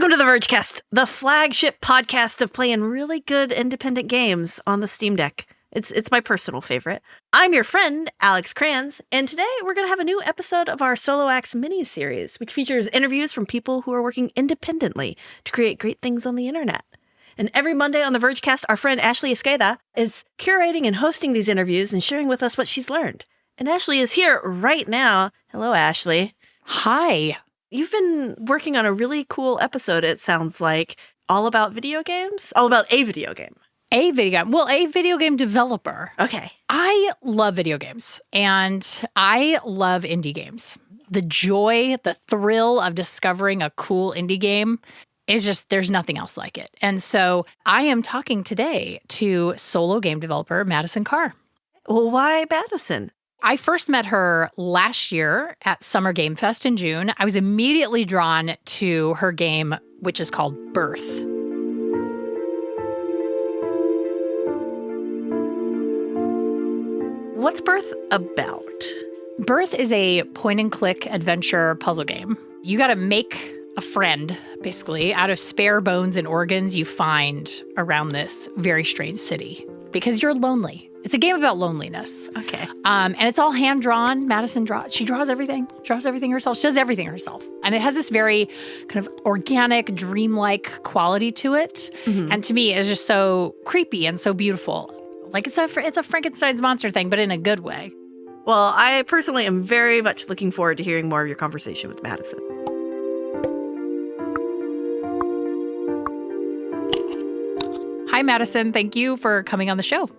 Welcome to the Vergecast, the flagship podcast of playing really good independent games on the Steam Deck. It's my personal favorite. I'm your friend, Alex Kranz, and today we're going to have a new episode of our Solo Acts miniseries, which features interviews from people who are working independently to create great things on the internet. And every Monday on the Vergecast, our friend Ashley Esqueda is curating and hosting these interviews and sharing with us what she's learned. And Ashley is here right now. Hello, Ashley. Hi. You've been working on a really cool episode, it sounds like, all about video games? All about a video game. A video game. Well, a video game developer. Okay. I love video games, and I love indie games. The joy, the thrill of discovering a cool indie game is just, there's nothing else like it. And so I am talking today to solo game developer Madison Karrh. Well, why Madison? I first met her last year at Summer Game Fest in June. I was immediately drawn to her game, which is called Birth. What's Birth about? Birth is a point-and-click adventure puzzle game. You got to make a friend, basically, out of spare bones and organs you find around this very strange city because you're lonely. It's a game about loneliness. Okay. And it's all hand-drawn. Madison she draws everything herself. She does everything herself. And it has this very kind of organic, dreamlike quality to it. Mm-hmm. And to me, it's just so creepy and so beautiful. Like it's a Frankenstein's monster thing, but in a good way. Well, I personally am very much looking forward to hearing more of your conversation with Madison. Hi, Madison. Thank you for coming on the show.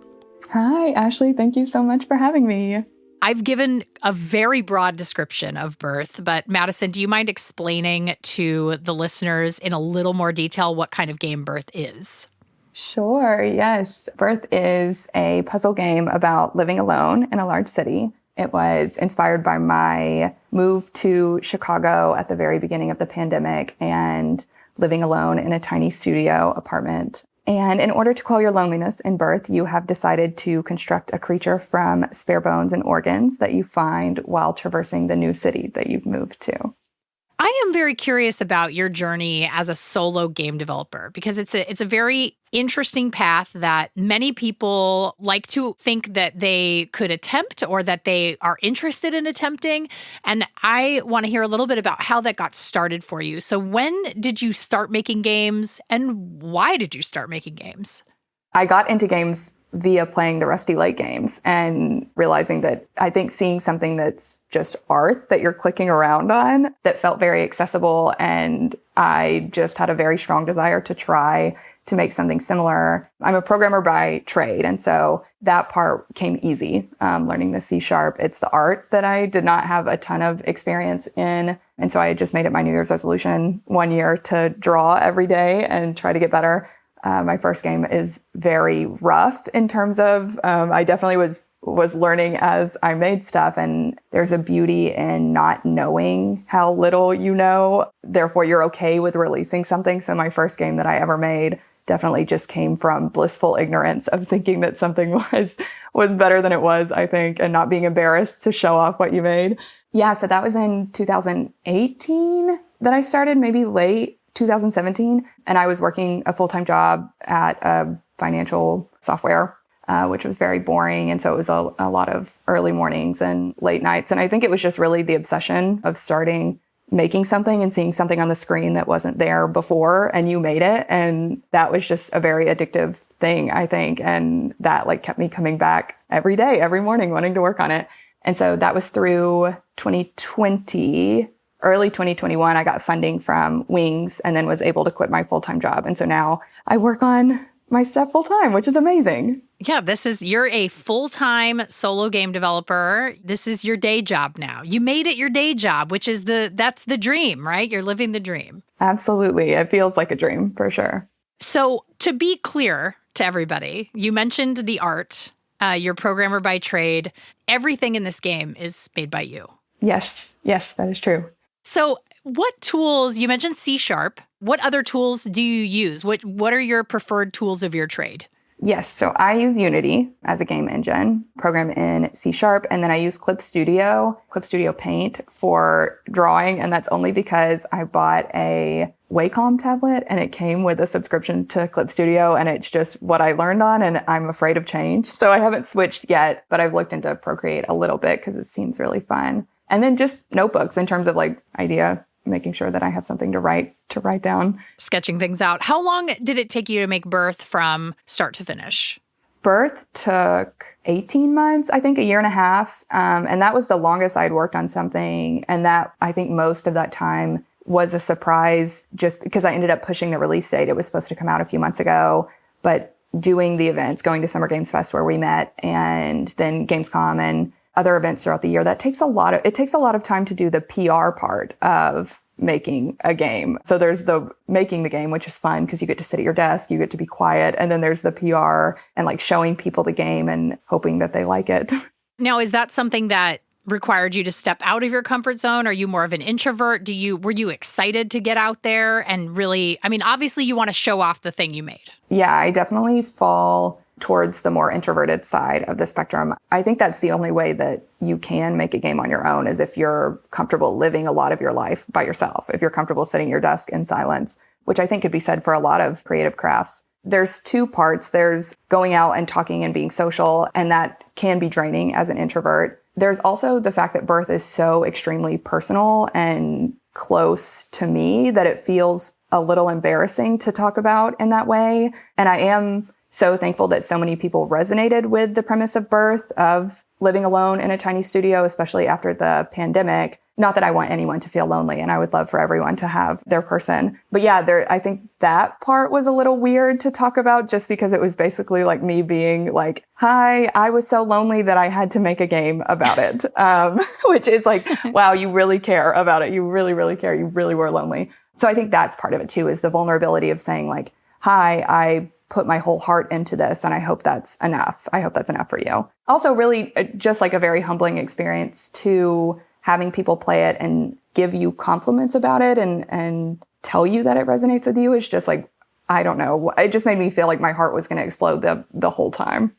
Hi, Ashley. Thank you so much for having me. I've given a very broad description of Birth, but Madison, do you mind explaining to the listeners in a little more detail what kind of game Birth is? Sure, yes. Birth is a puzzle game about living alone in a large city. It was inspired by my move to Chicago at the very beginning of the pandemic and living alone in a tiny studio apartment. And in order to quell your loneliness in Birth, you have decided to construct a creature from spare bones and organs that you find while traversing the new city that you've moved to. I am very curious about your journey as a solo game developer because it's a very interesting path that many people like to think that they could attempt or that they are interested in attempting. And I want to hear a little bit about how that got started for you. So when did you start making games and why did you start making games? I got into games via playing the Rusty Lake games and realizing that I think seeing something that's just art that you're clicking around on that felt very accessible. And I just had a very strong desire to try to make something similar. I'm a programmer by trade. And so that part came easy, learning the C#. It's the art that I did not have a ton of experience in. And so I just made it my New Year's resolution 1 year to draw every day and try to get better. My first game is very rough in terms of, I definitely was learning as I made stuff, and there's a beauty in not knowing how little you know. Therefore, you're okay with releasing something. So my first game that I ever made definitely just came from blissful ignorance of thinking that something was better than it was, I think, and not being embarrassed to show off what you made. Yeah, so that was in 2018 that I started, maybe late 2017, and I was working a full-time job at a financial software, which was very boring. And so it was a lot of early mornings and late nights. And I think it was just really the obsession of making something and seeing something on the screen that wasn't there before, and you made it. And that was just a very addictive thing, I think. And that kept me coming back every day, every morning, wanting to work on it. And so that was through 2020. Early 2021, I got funding from Wings and then was able to quit my full-time job. And so now I work on my stuff full-time, which is amazing. Yeah, you're a full-time solo game developer. This is your day job now. You made it your day job, which is that's the dream, right? You're living the dream. Absolutely. It feels like a dream for sure. So to be clear to everybody, you mentioned the art. You're a programmer by trade. Everything in this game is made by you. Yes, that is true. So what tools, you mentioned C#, what other tools do you use? What are your preferred tools of your trade? Yes. So I use Unity as a game engine, program in C#, and then I use Clip Studio Paint for drawing. And that's only because I bought a Wacom tablet and it came with a subscription to Clip Studio, and it's just what I learned on, and I'm afraid of change. So I haven't switched yet, but I've looked into Procreate a little bit because it seems really fun. And then just notebooks in terms of like idea, making sure that I have something to write down. Sketching things out. How long did it take you to make Birth from start to finish? Birth took 18 months, I think a year and a half. And that was the longest I'd worked on something. And that I think most of that time was a surprise just because I ended up pushing the release date. It was supposed to come out a few months ago, but doing the events, going to Summer Games Fest where we met, and then Gamescom and other events throughout the year, it takes a lot of time to do the PR part of making a game. So there's the making the game, which is fun because you get to sit at your desk, you get to be quiet. And then there's the PR and like showing people the game and hoping that they like it. Now, is that something that required you to step out of your comfort zone? Are you more of an introvert? Were you excited to get out there and really, I mean, obviously you want to show off the thing you made. Yeah, I definitely fall towards the more introverted side of the spectrum. I think that's the only way that you can make a game on your own is if you're comfortable living a lot of your life by yourself, if you're comfortable sitting at your desk in silence, which I think could be said for a lot of creative crafts. There's two parts. There's going out and talking and being social, and that can be draining as an introvert. There's also the fact that Birth is so extremely personal and close to me that it feels a little embarrassing to talk about in that way. And I am so thankful that so many people resonated with the premise of Birth, of living alone in a tiny studio, especially after the pandemic. Not that I want anyone to feel lonely, and I would love for everyone to have their person. But yeah, I think that part was a little weird to talk about just because it was basically like me being like, hi, I was so lonely that I had to make a game about it. Which is like, wow, you really care about it. You really, really care. You really were lonely. So I think that's part of it too, is the vulnerability of saying like, hi, I put my whole heart into this, and I hope that's enough. I hope that's enough for you. Also, really just like a very humbling experience to having people play it and give you compliments about it and tell you that it resonates with you is just like, I don't know. It just made me feel like my heart was going to explode the whole time.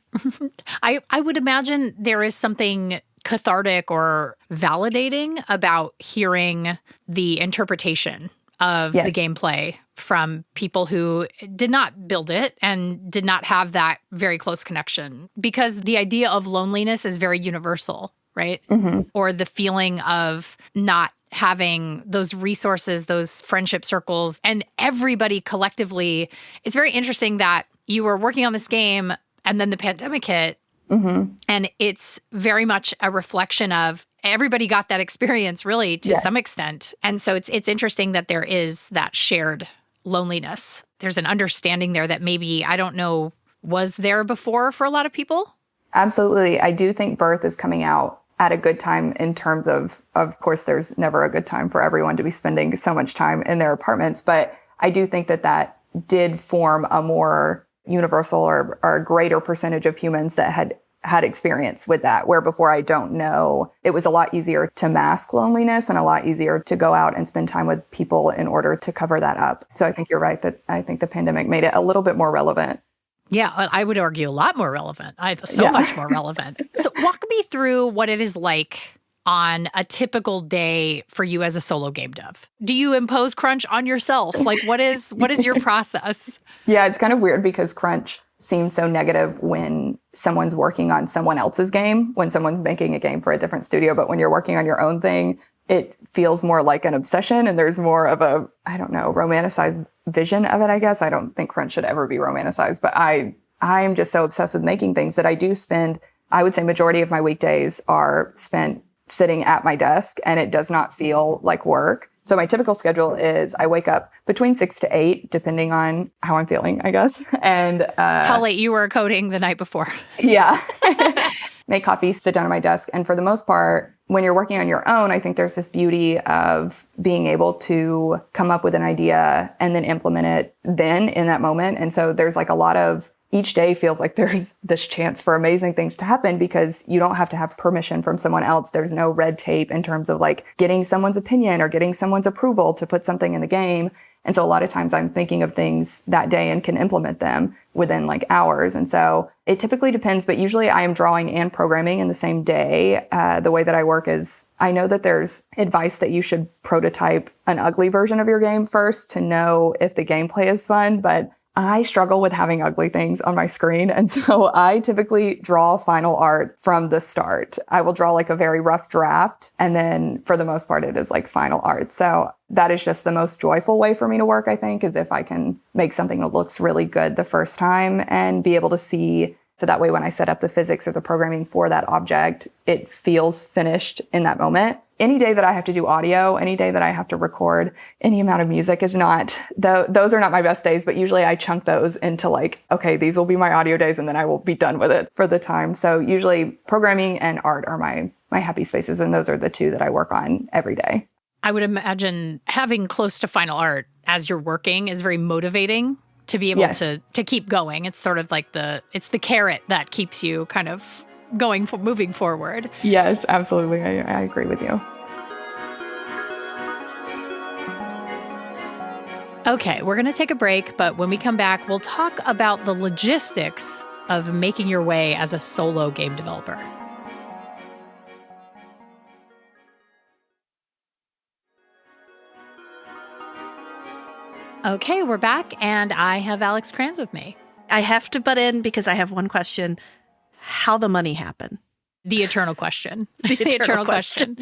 I would imagine there is something cathartic or validating about hearing the interpretation of the gameplay from people who did not build it and did not have that very close connection, because the idea of loneliness is very universal, right? Mm-hmm. Or the feeling of not having those resources, those friendship circles, and everybody collectively. It's very interesting that you were working on this game and then the pandemic hit. Mm-hmm. And it's very much a reflection of everybody got that experience really to some extent. And so it's interesting that there is that shared loneliness. There's an understanding there that maybe, I don't know, was there before for a lot of people? Absolutely. I do think Birth is coming out at a good time in terms of course, there's never a good time for everyone to be spending so much time in their apartments. But I do think that did form a more universal or a greater percentage of humans that had experience with that, where before, I don't know, it was a lot easier to mask loneliness and a lot easier to go out and spend time with people in order to cover that up. So I think you're right that I think the pandemic made it a little bit more relevant. Yeah, I would argue a lot more relevant. Much more relevant. So walk me through what it is like on a typical day for you as a solo game dev. Do you impose crunch on yourself? Like, what is your process? Yeah, it's kind of weird because crunch seems so negative when someone's working on someone else's game, when someone's making a game for a different studio. But when you're working on your own thing, it feels more like an obsession, and there's more of a, I don't know, romanticized vision of it, I guess. I don't think crunch should ever be romanticized, but I'm just so obsessed with making things that I do spend, I would say majority of my weekdays are spent sitting at my desk, and it does not feel like work. So my typical schedule is I wake up between 6 to 8, depending on how I'm feeling, I guess. And how late you were coding the night before. Yeah. Make coffee, sit down at my desk. And for the most part, when you're working on your own, I think there's this beauty of being able to come up with an idea and then implement it then in that moment. And so there's like a lot of each day feels like there's this chance for amazing things to happen because you don't have to have permission from someone else. There's no red tape in terms of like getting someone's opinion or getting someone's approval to put something in the game. And so a lot of times I'm thinking of things that day and can implement them within like hours. And so it typically depends, but usually I am drawing and programming in the same day. The way that I work is I know that there's advice that you should prototype an ugly version of your game first to know if the gameplay is fun, but I struggle with having ugly things on my screen. And so I typically draw final art from the start. I will draw like a very rough draft. And then for the most part, it is like final art. So that is just the most joyful way for me to work, I think, is if I can make something that looks really good the first time and be able to see. So that way, when I set up the physics or the programming for that object, it feels finished in that moment. Any day that I have to do audio, any day that I have to record any amount of music is not, those are not my best days, but usually I chunk those into like, okay, these will be my audio days and then I will be done with it for the time. So usually programming and art are my happy spaces. And those are the two that I work on every day. I would imagine having close to final art as you're working is very motivating to be able to keep going. It's sort of like it's the carrot that keeps you kind of moving forward. Yes, absolutely. I agree with you. Okay, we're going to take a break, but when we come back, we'll talk about the logistics of making your way as a solo game developer. Okay, we're back, and I have Alex Karrh with me. I have to butt in because I have one question. How the money happen? The eternal question. The eternal question.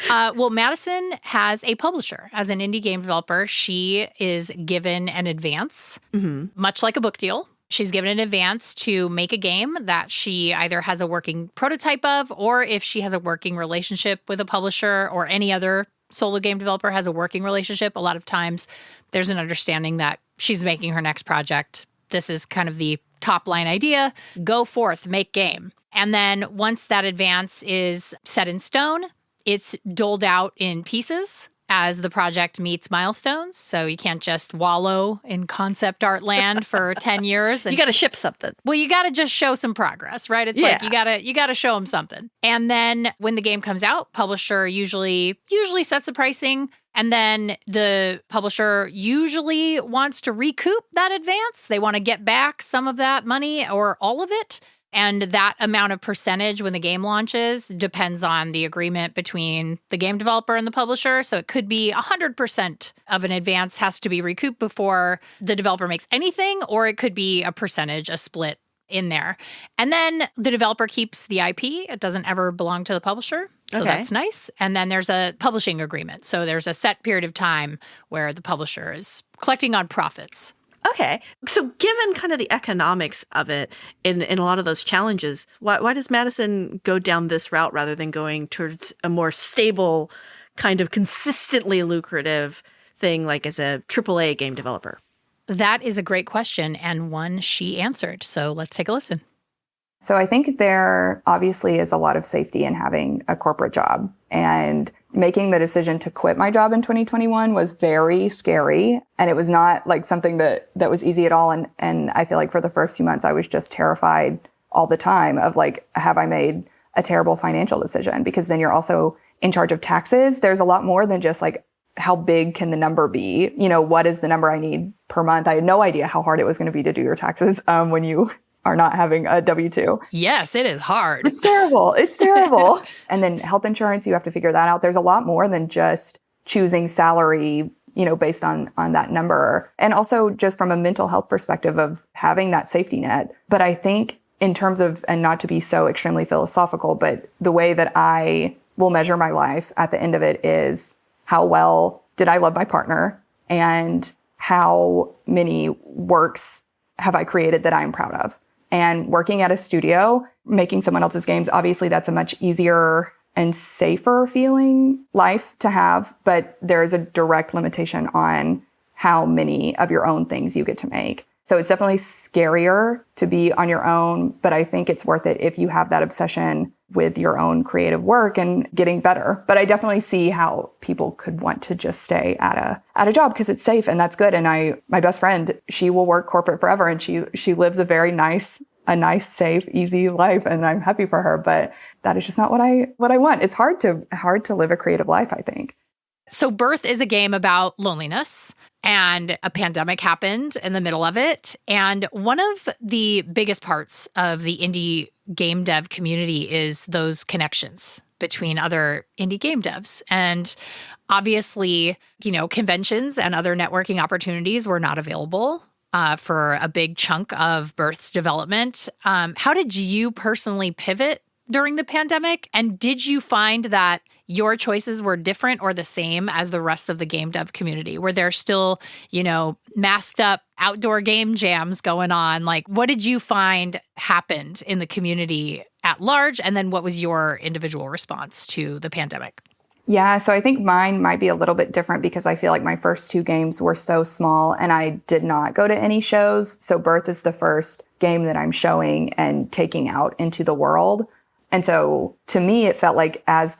Well, Madison has a publisher. As an indie game developer, she is given an advance, much like a book deal. She's given an advance to make a game that she either has a working prototype of, or if she has a working relationship with a publisher or any other solo game developer has a working relationship, a lot of times there's an understanding that she's making her next project. This is kind of the top line idea. Go forth, make game. And then once that advance is set in stone, it's doled out in pieces as the project meets milestones. So you can't just wallow in concept art land for 10 years. You got to ship something. Well, you got to just show some progress, right? It's like you got to show them something. And then when the game comes out, publisher usually sets the pricing. And then the publisher usually wants to recoup that advance. They want to get back some of that money or all of it. And that amount of percentage when the game launches depends on the agreement between the game developer and the publisher. So it could be 100% of an advance has to be recouped before the developer makes anything, or it could be a percentage, a split in there. And then the developer keeps the IP. It doesn't ever belong to the publisher. So that's nice. And then there's a publishing agreement. So there's a set period of time where the publisher is collecting on profits. Okay. So given kind of the economics of it in a lot of those challenges, why does Madison go down this route rather than going towards a more stable, kind of consistently lucrative thing like as a AAA game developer? That is a great question and one she answered. So let's take a listen. So I think there obviously is a lot of safety in having a corporate job, and making the decision to quit my job in 2021 was very scary. And it was not like something that was easy at all. And I feel like for the first few months, I was just terrified all the time of like, have I made a terrible financial decision? Because then you're also in charge of taxes. There's a lot more than just like, how big can the number be? You know, what is the number I need per month? I had no idea how hard it was going to be to do your taxes when you are not having a W-2. Yes, it is hard. It's terrible. It's terrible. And then health insurance, you have to figure that out. There's a lot more than just choosing salary, you know, based on that number. And also just from a mental health perspective of having that safety net. But I think in terms of, and not to be so extremely philosophical, but the way that I will measure my life at the end of it is how well did I love my partner and how many works have I created that I'm proud of? And working at a studio, making someone else's games, obviously that's a much easier and safer feeling life to have, but there is a direct limitation on how many of your own things you get to make. So it's definitely scarier to be on your own, but I think it's worth it if you have that obsession with your own creative work and getting better. But I definitely see how people could want to just stay at a job because it's safe and that's good. And my best friend, she will work corporate forever and she lives a very nice, safe, easy life, and I'm happy for her. But that is just not what I want. It's hard to live a creative life, I think. So Birth is a game about loneliness, and a pandemic happened in the middle of it. And one of the biggest parts of the indie game dev community is those connections between other indie game devs. And obviously, conventions and other networking opportunities were not available for a big chunk of Birth's development. How did you personally pivot during the pandemic? And did you find that your choices were different or the same as the rest of the game dev community? Were there still, masked up outdoor game jams going on? Like, what did you find happened in the community at large? And then what was your individual response to the pandemic? Yeah, so I think mine might be a little bit different because I feel like my first 2 games were so small and I did not go to any shows. So Birth is the first game that I'm showing and taking out into the world. And so to me, it felt like as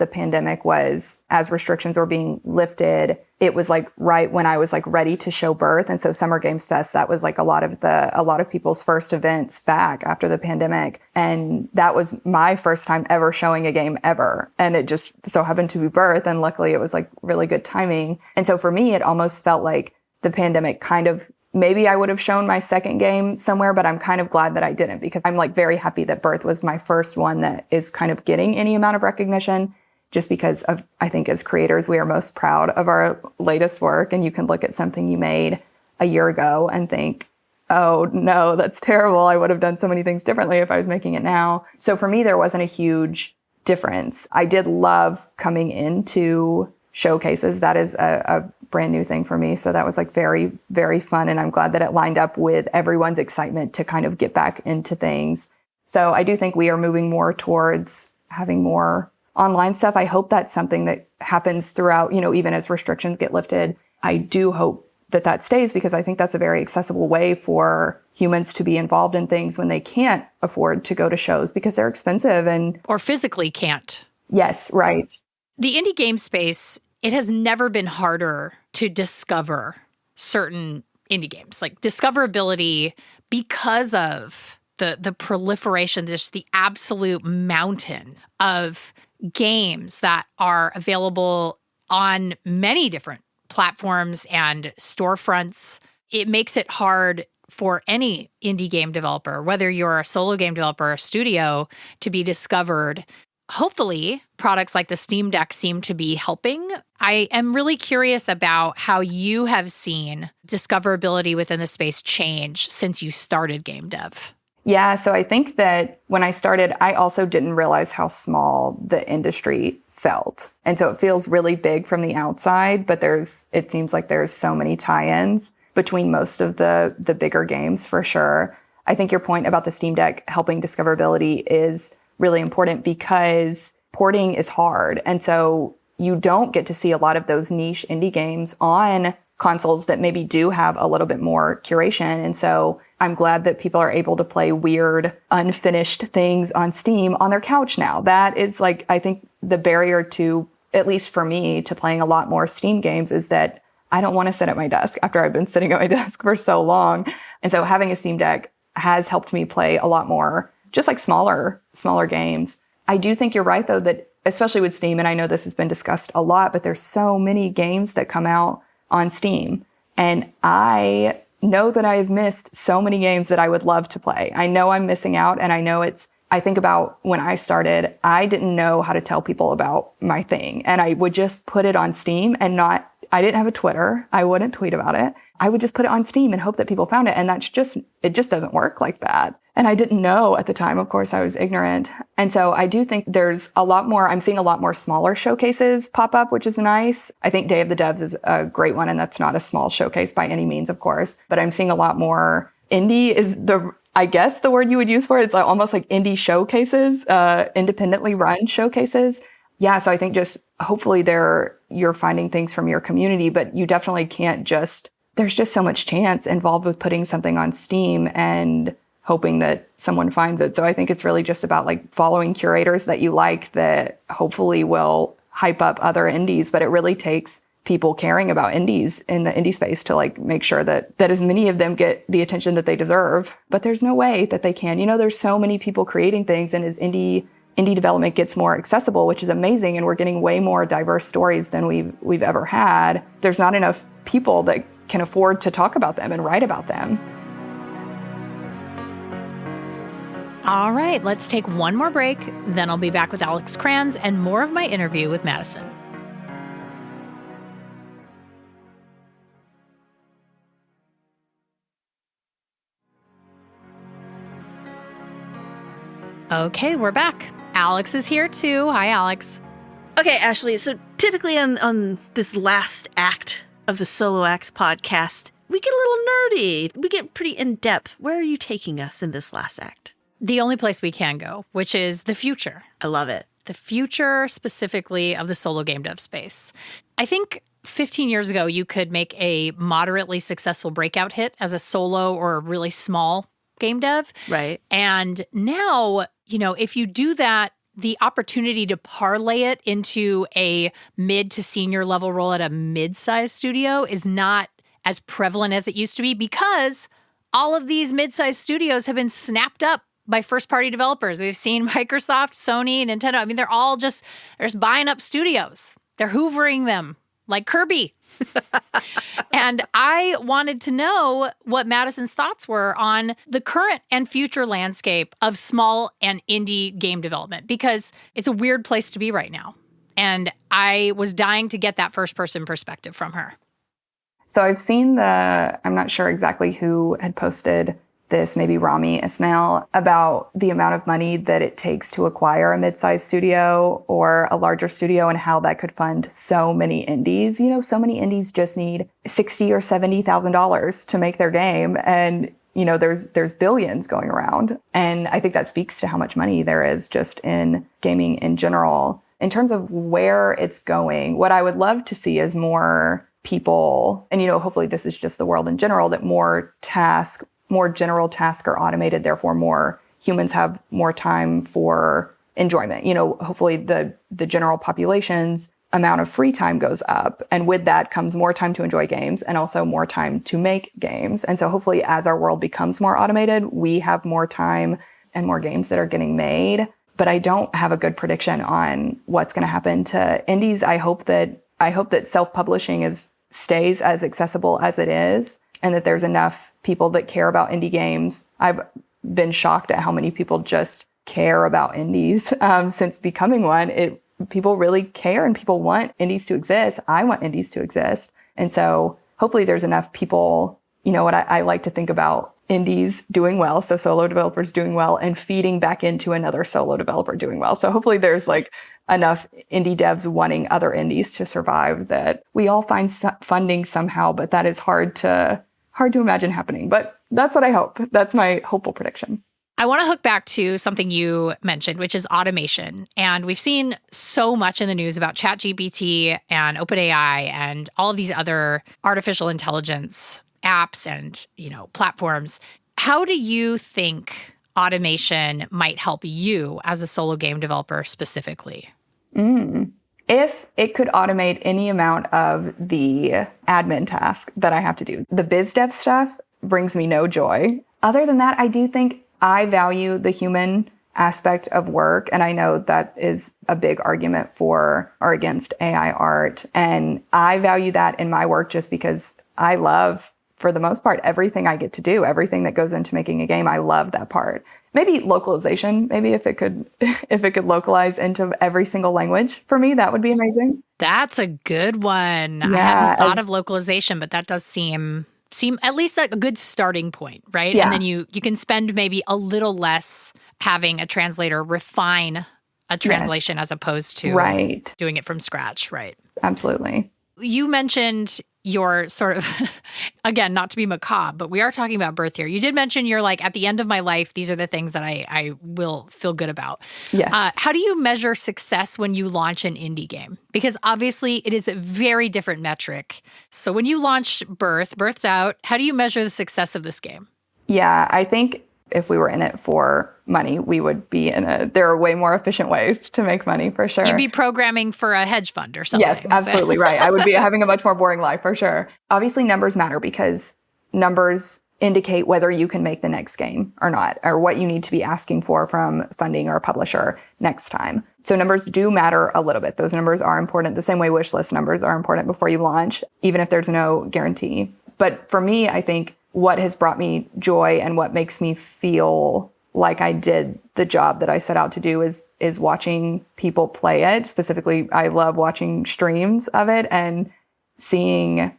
restrictions were being lifted, it was like right when I was like ready to show Birth. And so Summer Games Fest, that was like a lot of people's first events back after the pandemic. And that was my first time ever showing a game ever. And it just so happened to be Birth. And luckily it was like really good timing. And so for me, it almost felt like the pandemic kind of, maybe I would have shown my second game somewhere, but I'm kind of glad that I didn't because I'm like very happy that Birth was my first one that is kind of getting any amount of recognition just because of, I think as creators, we are most proud of our latest work. And you can look at something you made a year ago and think, oh no, that's terrible. I would have done so many things differently if I was making it now. So for me, there wasn't a huge difference. I did love coming into showcases. That is a brand new thing for me. So that was like very, very fun. And I'm glad that it lined up with everyone's excitement to kind of get back into things. So I do think we are moving more towards having more online stuff. I hope that's something that happens throughout, even as restrictions get lifted. I do hope that stays because I think that's a very accessible way for humans to be involved in things when they can't afford to go to shows because they're expensive or physically can't. Yes, right. The indie game space, it has never been harder to discover certain indie games, like discoverability because of the proliferation, just the absolute mountain of games that are available on many different platforms and storefronts. It makes it hard for any indie game developer, whether you're a solo game developer or a studio, to be discovered. Hopefully, products like the Steam Deck seem to be helping. I am really curious about how you have seen discoverability within the space change since you started game dev. Yeah, so I think that when I started, I also didn't realize how small the industry felt. And so it feels really big from the outside, but it seems like there's so many tie-ins between most of the bigger games for sure. I think your point about the Steam Deck helping discoverability is really important because porting is hard. And so you don't get to see a lot of those niche indie games on consoles that maybe do have a little bit more curation. And so I'm glad that people are able to play weird, unfinished things on Steam on their couch now. That is like, I think the barrier to, at least for me, to playing a lot more Steam games is that I don't want to sit at my desk after I've been sitting at my desk for so long. And so having a Steam Deck has helped me play a lot more, just like smaller games. I do think you're right, though, that especially with Steam, and I know this has been discussed a lot, but there's so many games that come out on Steam. And I know that I've missed so many games that I would love to play. I know I'm missing out, and I know I think about when I started, I didn't know how to tell people about my thing. And I would just put it on Steam I didn't have a Twitter. I wouldn't tweet about it. I would just put it on Steam and hope that people found it. And it just doesn't work like that. And I didn't know at the time. Of course, I was ignorant. And so I do think I'm seeing a lot more smaller showcases pop up, which is nice. I think Day of the Devs is a great one. And that's not a small showcase by any means, of course. But I'm seeing a lot more indie is I guess the word you would use for it. It's like almost like indie showcases, independently run showcases. Yeah, so I think just hopefully you're finding things from your community, but you definitely can't just there's just so much chance involved with putting something on Steam and hoping that someone finds it. So I think it's really just about like following curators that you like that hopefully will hype up other indies. But it really takes people caring about indies in the indie space to like make sure that as many of them get the attention that they deserve. But there's no way that they can. There's so many people creating things, and as indie development gets more accessible, which is amazing, and we're getting way more diverse stories than we've ever had, there's not enough people that can afford to talk about them and write about them. All right, let's take one more break. Then I'll be back with Alex Karrh and more of my interview with Madison. Okay, we're back. Alex is here too. Hi, Alex. Okay, Ashley, so typically on this last act of the Solo Acts podcast, we get a little nerdy. We get pretty in-depth. Where are you taking us in this last act? The only place we can go, which is the future. I love it. The future specifically of the solo game dev space. I think 15 years ago, you could make a moderately successful breakout hit as a solo or a really small game dev. Right. And now, if you do that, the opportunity to parlay it into a mid to senior level role at a mid-sized studio is not as prevalent as it used to be, because all of these mid-sized studios have been snapped up by first-party developers. We've seen Microsoft, Sony, Nintendo. I mean, they're just buying up studios. They're hoovering them like Kirby. And I wanted to know what Madison's thoughts were on the current and future landscape of small and indie game development, because it's a weird place to be right now. And I was dying to get that first-person perspective from her. So I've seen I'm not sure exactly who had posted this, maybe Rami Ismail, about the amount of money that it takes to acquire a mid-sized studio or a larger studio and how that could fund so many indies. So many indies just need $60,000 or $70,000 to make their game. And, there's billions going around. And I think that speaks to how much money there is just in gaming in general. In terms of where it's going, what I would love to see is more people, and, hopefully this is just the world in general, that more general tasks are automated, therefore more humans have more time for enjoyment. Hopefully the general population's amount of free time goes up. And with that comes more time to enjoy games and also more time to make games. And so hopefully as our world becomes more automated, we have more time and more games that are getting made. But I don't have a good prediction on what's going to happen to indies. I hope that self-publishing stays as accessible as it is, and that there's enough people that care about indie games. I've been shocked at how many people just care about indies since becoming one. People really care, and people want indies to exist. I want indies to exist. And so hopefully there's enough people, what I like to think about indies doing well, so solo developers doing well, and feeding back into another solo developer doing well. So hopefully there's enough indie devs wanting other indies to survive that we all find funding somehow, but that is hard to imagine happening. But that's what I hope. That's my hopeful prediction. I want to hook back to something you mentioned, which is automation. And we've seen so much in the news about ChatGPT and OpenAI and all of these other artificial intelligence apps and, platforms. How do you think automation might help you as a solo game developer specifically? If it could automate any amount of the admin task that I have to do, the biz dev stuff brings me no joy. Other than that, I do think I value the human aspect of work. And I know that is a big argument for or against AI art. And I value that in my work just because I love, for the most part, everything I get to do, everything that goes into making a game. I love that part. Maybe localization, maybe if it could localize into every single language for me, that would be amazing. That's a good one. Yeah, I hadn't thought of localization, but that does seem at least like a good starting point, right? Yeah. And then you can spend maybe a little less having a translator refine a translation as opposed to doing it from scratch, right? Absolutely. You mentioned your sort of, again, not to be macabre, but we are talking about birth here. You did mention you're like, at the end of my life, these are the things that I will feel good about. Yes. How do you measure success when you launch an indie game? Because obviously it is a very different metric. So when you launch Birth's out, how do you measure the success of this game? Yeah, I think if we were in it for money, we would be there are way more efficient ways to make money for sure. You'd be programming for a hedge fund or something. Yes, absolutely right. I would be having a much more boring life for sure. Obviously, numbers matter because numbers indicate whether you can make the next game or not, or what you need to be asking for from funding or a publisher next time. So numbers do matter a little bit. Those numbers are important the same way wish list numbers are important before you launch, even if there's no guarantee. But for me, I think what has brought me joy and what makes me feel like I did the job that I set out to do is watching people play it. Specifically, I love watching streams of it and seeing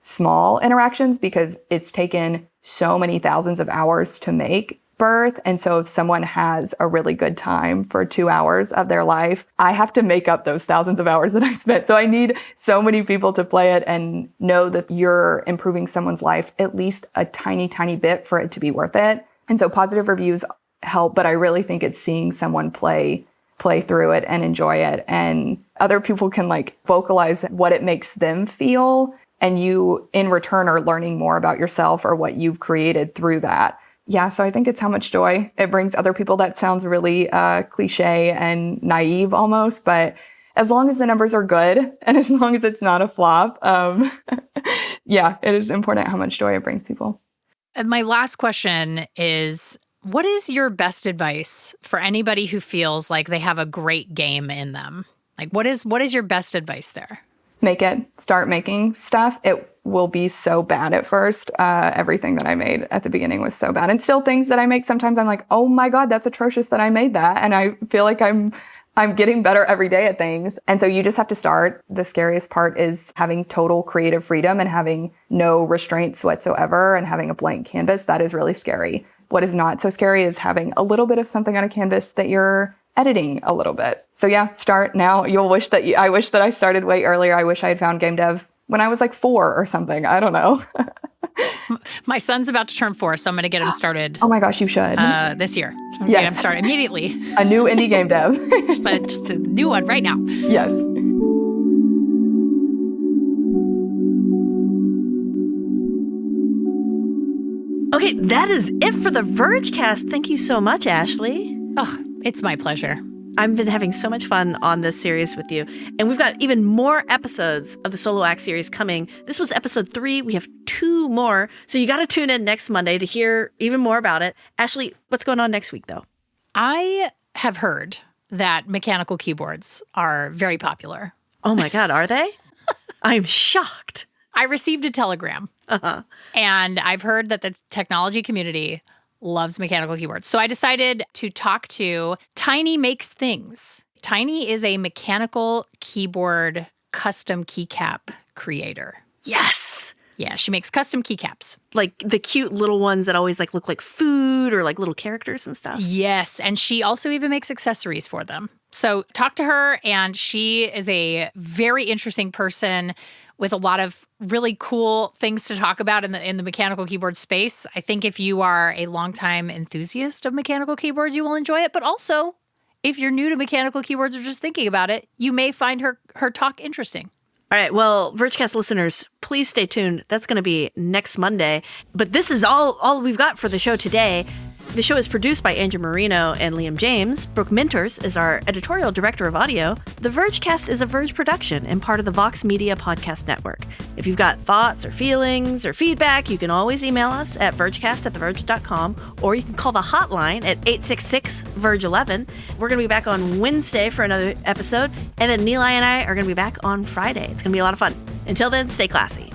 small interactions because it's taken so many thousands of hours to make Birth. And so if someone has a really good time for 2 hours of their life, I have to make up those thousands of hours that I spent. So I need so many people to play it and know that you're improving someone's life at least a tiny, tiny bit for it to be worth it. And so positive reviews help, but I really think it's seeing someone play through it and enjoy it. And other people can like vocalize what it makes them feel. And you in return are learning more about yourself or what you've created through that. Yeah, so I think it's how much joy it brings other people. That sounds really cliche and naive almost, but as long as the numbers are good and as long as it's not a flop, yeah, it is important how much joy it brings people. And my last question is, what is your best advice for anybody who feels like they have a great game in them? Like, what is your best advice there? Make it. Start making stuff. It will be so bad at first. Everything that I made at the beginning was so bad. And still things that I make, sometimes I'm like, oh my God, that's atrocious that I made that. And I feel like I'm getting better every day at things. And so you just have to start. The scariest part is having total creative freedom and having no restraints whatsoever and having a blank canvas. That is really scary. What is not so scary is having a little bit of something on a canvas that you're editing a little bit. So yeah, start now. I wish that I started way earlier. I wish I had found game dev when I was like 4 or something. I don't know. My son's about to turn 4, so I'm going to get him started. Oh my gosh, you should. This year. Yes. Get him started immediately. A new indie game dev. just a new one right now. Yes. Okay, that is it for the Vergecast. Thank you so much, Ashley. Oh, it's my pleasure. I've been having so much fun on this series with you. And we've got even more episodes of the Solo Act series coming. This was episode 3. We have 2 more. So you got to tune in next Monday to hear even more about it. Ashley, what's going on next week, though? I have heard that mechanical keyboards are very popular. Oh my God, are they? I'm shocked. I received a telegram. And I've heard that the technology community loves mechanical keyboards. So I decided to talk to Tiny Makes Things. Tiny is a mechanical keyboard custom keycap creator. Yes. Yeah, she makes custom keycaps. Like the cute little ones that always like look like food or like little characters and stuff. Yes, and she also even makes accessories for them. So talk to her, and she is a very interesting person with a lot of really cool things to talk about in the mechanical keyboard space. I think if you are a longtime enthusiast of mechanical keyboards, you will enjoy it. But also, if you're new to mechanical keyboards or just thinking about it, you may find her talk interesting. All right. Well, Vergecast listeners, please stay tuned. That's going to be next Monday. But this is all we've got for the show today. The show is produced by Andrew Marino and Liam James. Brooke Minters is our editorial director of audio. The Vergecast is a Verge production and part of the Vox Media Podcast Network. If you've got thoughts or feelings or feedback, you can always email us at vergecast@theverge.com, or you can call the hotline at 866-VERGE11. We're going to be back on Wednesday for another episode, and then Neeli and I are going to be back on Friday. It's going to be a lot of fun. Until then, stay classy.